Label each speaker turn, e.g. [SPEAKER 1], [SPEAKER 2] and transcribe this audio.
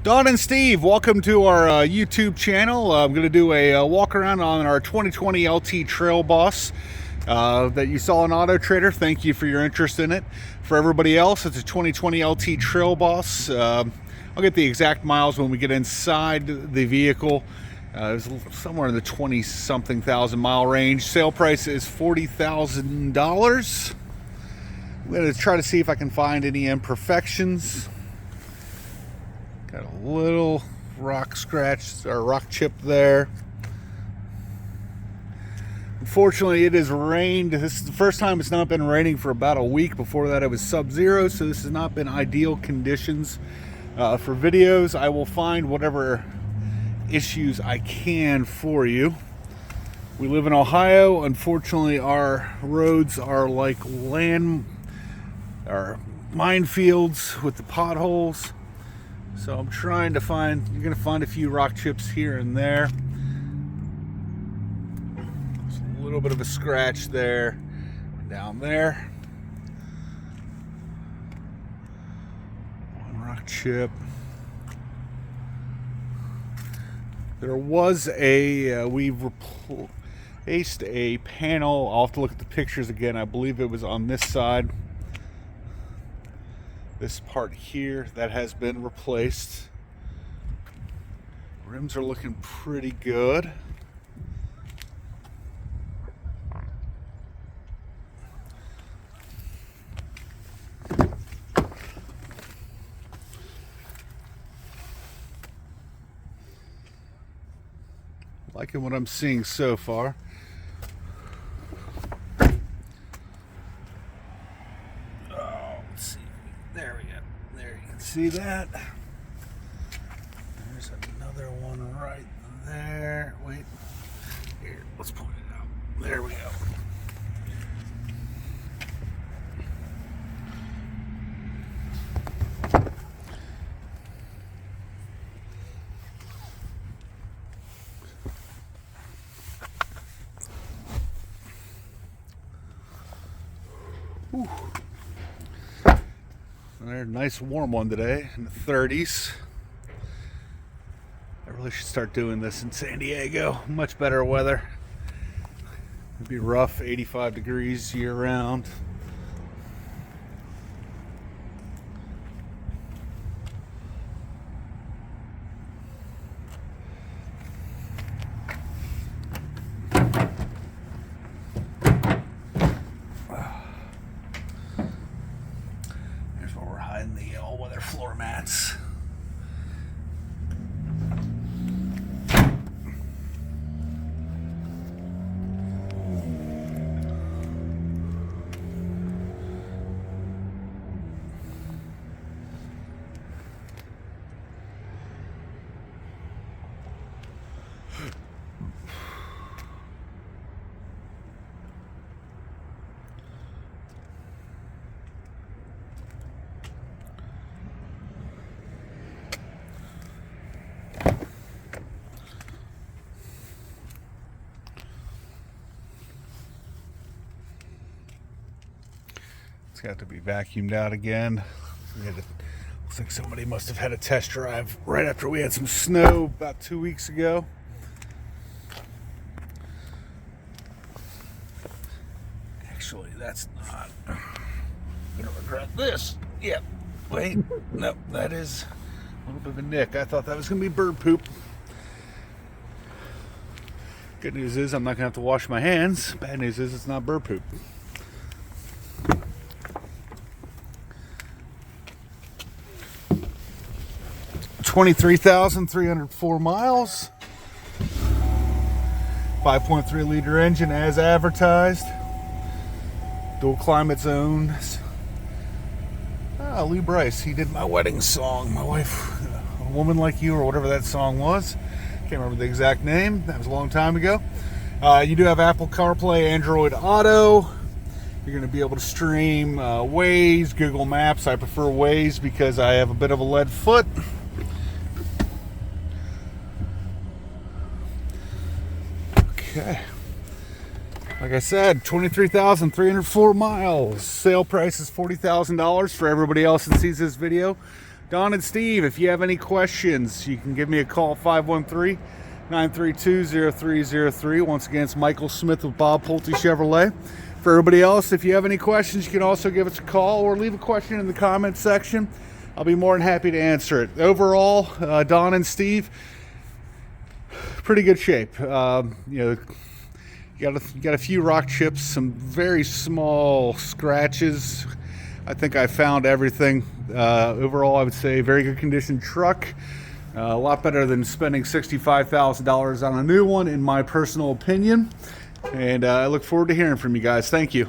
[SPEAKER 1] Don and Steve, welcome to our YouTube channel. I'm going to do a walk around on our 2020 LT Trail Boss that you saw on Auto Trader. Thank you for your interest in it. For everybody else, it's a 2020 LT Trail Boss. I'll get the exact miles when we get inside the vehicle. It's somewhere in the 20-something thousand mile range. Sale price is $40,000. I'm going to try to see if I can find any imperfections. Got a little rock scratch or rock chip there. Unfortunately, it has rained. This is the first time it's not been raining for about a week. Before that, it was sub-zero, so this has not been ideal conditions for videos. I will find whatever issues I can for you. We live in Ohio. Unfortunately, our roads are like minefields with the potholes. So I'm trying to find, you're going to find a few rock chips here and there. There's a little bit of a scratch there, down there. One rock chip. There was we've replaced a panel. I'll have to look at the pictures again. I believe it was on this side. This part here, that has been replaced. Rims are looking pretty good. Liking what I'm seeing so far. See that? There's another one right there. Wait. Here, let's point it out. There we go. Whew. There's a nice warm one today in the 30s. I really should start doing this in San Diego. Much better weather. It'd be rough, 85 degrees year round. The all-weather floor mats. It's got to be vacuumed out again. Looks like somebody must have had a test drive right after we had some snow about 2 weeks ago. Actually, that's not. I'm gonna regret this. Yep. Wait. Nope. That is a little bit of a nick. I thought that was gonna be bird poop. Good news is I'm not gonna have to wash my hands. Bad news is it's not bird poop. $23,304 miles, 5.3 liter engine as advertised, dual climate zones. Lee Bryce, he did my wedding song, My Wife, A Woman Like You, or whatever that song was. Can't remember the exact name, that was a long time ago. You do have Apple CarPlay, Android Auto. You're going to be able to stream Waze, Google Maps. I prefer Waze because I have a bit of a lead foot. Okay. Like I said, 23,304 miles. Sale price is $40,000 for everybody else that sees this video. Don and Steve, if you have any questions, you can give me a call, 513-932-0303. Once again, it's Michael Smith with Bob Pulte Chevrolet. For everybody else, if you have any questions, you can also give us a call or leave a question in the comment section. I'll be more than happy to answer it. Overall, Don and Steve, pretty good shape. You got a few rock chips, some very small scratches. I think I found everything. Overall, I would say very good condition truck. A lot better than spending $65,000 on a new one, in my personal opinion. And I look forward to hearing from you guys. Thank you.